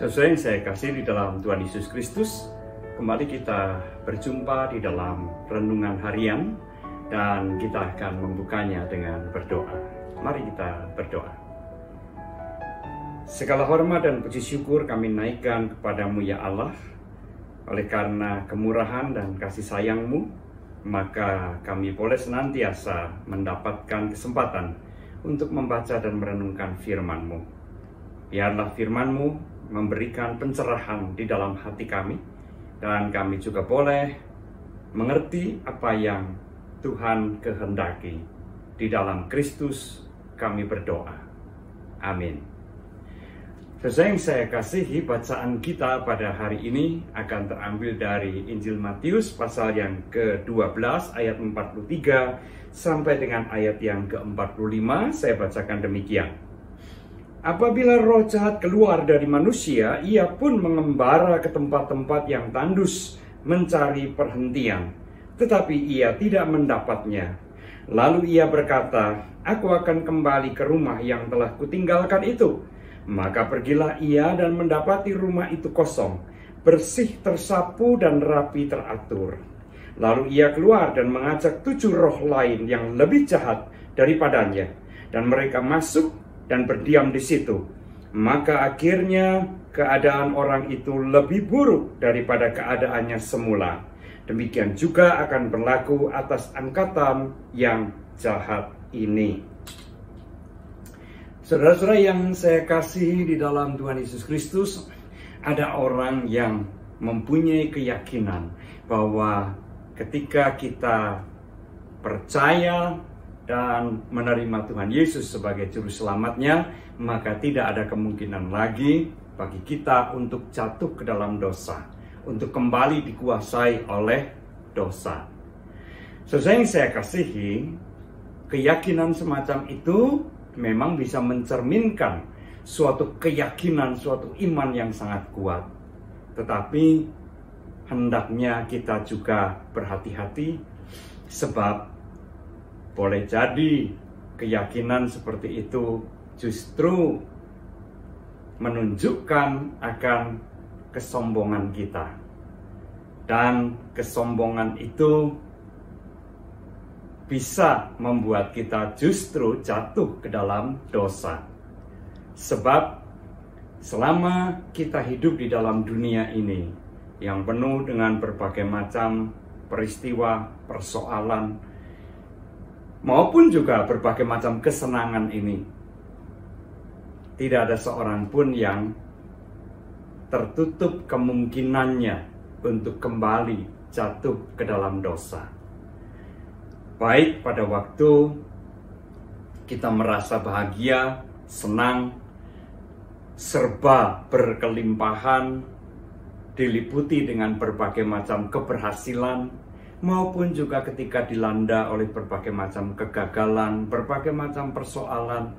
Sesuai yang saya kasih di dalam Tuhan Yesus Kristus, kembali kita berjumpa di dalam renungan harian dan kita akan membukanya dengan berdoa. Mari kita berdoa. Segala hormat dan puji syukur kami naikkan kepadamu ya Allah. Oleh karena kemurahan dan kasih sayang-Mu, maka kami boleh senantiasa mendapatkan kesempatan untuk membaca dan merenungkan firman-Mu. Biarlah firman-Mu memberikan pencerahan di dalam hati kami, dan kami juga boleh mengerti apa yang Tuhan kehendaki. Di dalam Kristus kami berdoa. Amin. Sesuai yang saya kasihi, bacaan kita pada hari ini akan terambil dari Injil Matius pasal yang ke-12 ayat 43 sampai dengan ayat yang ke-45. Saya bacakan demikian. Apabila roh jahat keluar dari manusia, ia pun mengembara ke tempat-tempat yang tandus mencari perhentian, tetapi ia tidak mendapatnya. Lalu ia berkata, "Aku akan kembali ke rumah yang telah kutinggalkan itu." Maka pergilah ia dan mendapati rumah itu kosong, bersih, tersapu, dan rapi teratur. Lalu ia keluar dan mengajak 7 roh lain yang lebih jahat daripadanya, dan mereka masuk dan berdiam di situ. Maka akhirnya keadaan orang itu lebih buruk daripada keadaannya semula. Demikian juga akan berlaku atas angkatan yang jahat ini. Saudara-saudara yang saya kasihi di dalam Tuhan Yesus Kristus, ada orang yang mempunyai keyakinan bahwa ketika kita percaya dan menerima Tuhan Yesus sebagai juru selamatnya, maka tidak ada kemungkinan lagi bagi kita untuk jatuh ke dalam dosa, untuk kembali dikuasai oleh dosa. Sesuai yang saya kasihi, keyakinan semacam itu memang bisa mencerminkan suatu keyakinan, suatu iman yang sangat kuat. Tetapi hendaknya kita juga berhati-hati, sebab boleh jadi keyakinan seperti itu justru menunjukkan akan kesombongan kita. Dan kesombongan itu bisa membuat kita justru jatuh ke dalam dosa. Sebab selama kita hidup di dalam dunia ini yang penuh dengan berbagai macam peristiwa, persoalan, maupun juga berbagai macam kesenangan ini, tidak ada seorang pun yang tertutup kemungkinannya untuk kembali jatuh ke dalam dosa. Baik pada waktu kita merasa bahagia, senang, serba berkelimpahan, diliputi dengan berbagai macam keberhasilan, maupun juga ketika dilanda oleh berbagai macam kegagalan, berbagai macam persoalan.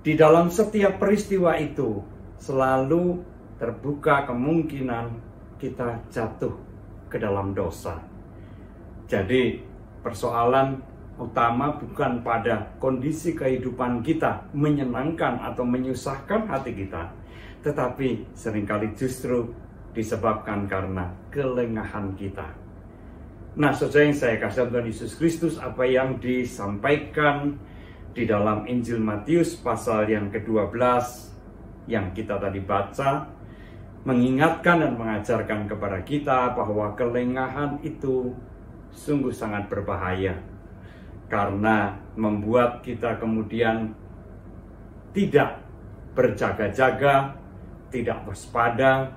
Di dalam setiap peristiwa itu selalu terbuka kemungkinan kita jatuh ke dalam dosa. Jadi persoalan utama bukan pada kondisi kehidupan kita menyenangkan atau menyusahkan hati kita, tetapi seringkali justru disebabkan karena kelengahan kita. Nah, saudara yang saya kasih Tuhan Yesus Kristus, apa yang disampaikan di dalam Injil Matius pasal yang ke-12 yang kita tadi baca, mengingatkan dan mengajarkan kepada kita bahwa kelengahan itu sungguh sangat berbahaya, karena membuat kita kemudian tidak berjaga-jaga, tidak waspada,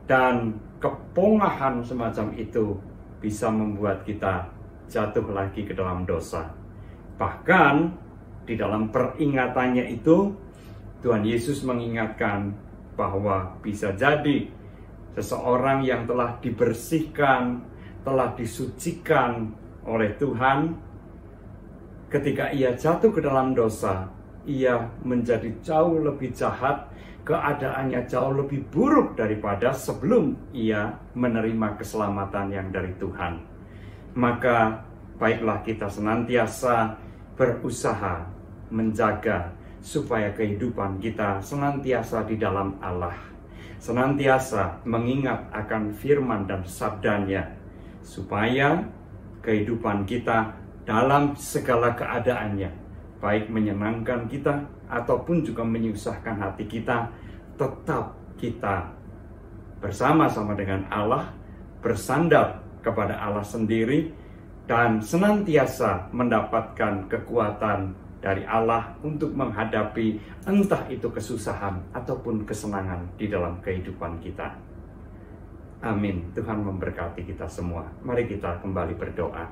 dan kepongahan semacam itu bisa membuat kita jatuh lagi ke dalam dosa. Bahkan di dalam peringatannya itu, Tuhan Yesus mengingatkan bahwa bisa jadi seseorang yang telah dibersihkan, telah disucikan oleh Tuhan, ketika ia jatuh ke dalam dosa, ia menjadi jauh lebih jahat, keadaannya jauh lebih buruk daripada sebelum ia menerima keselamatan yang dari Tuhan. Maka baiklah kita senantiasa berusaha menjaga supaya kehidupan kita senantiasa di dalam Allah, senantiasa mengingat akan firman dan sabdanya, supaya kehidupan kita dalam segala keadaannya, baik menyenangkan kita ataupun juga menyusahkan hati kita, tetap kita bersama-sama dengan Allah, bersandar kepada Allah sendiri, dan senantiasa mendapatkan kekuatan dari Allah untuk menghadapi entah itu kesusahan ataupun kesenangan di dalam kehidupan kita. Amin. Tuhan memberkati kita semua. Mari kita kembali berdoa.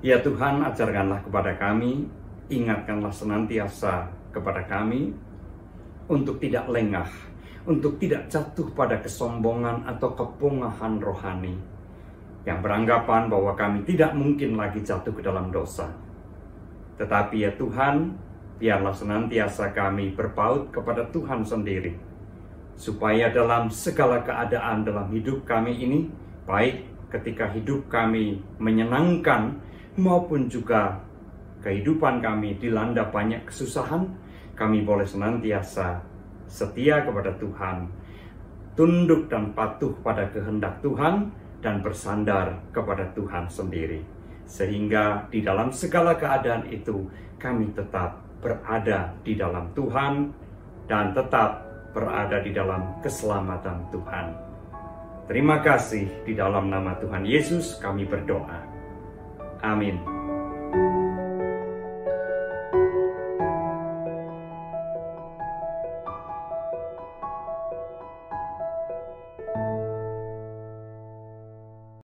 Ya Tuhan, ajarkanlah kepada kami, ingatkanlah senantiasa kepada kami untuk tidak lengah, untuk tidak jatuh pada kesombongan atau kepungahan rohani yang beranggapan bahwa kami tidak mungkin lagi jatuh ke dalam dosa. Tetapi ya Tuhan, biarlah senantiasa kami berpaut kepada Tuhan sendiri, supaya dalam segala keadaan dalam hidup kami ini, baik ketika hidup kami menyenangkan maupun juga kehidupan kami dilanda banyak kesusahan, kami boleh senantiasa setia kepada Tuhan, tunduk dan patuh pada kehendak Tuhan, dan bersandar kepada Tuhan sendiri. Sehingga di dalam segala keadaan itu, kami tetap berada di dalam Tuhan, dan tetap berada di dalam keselamatan Tuhan. Terima kasih, di dalam nama Tuhan Yesus kami berdoa. Amin.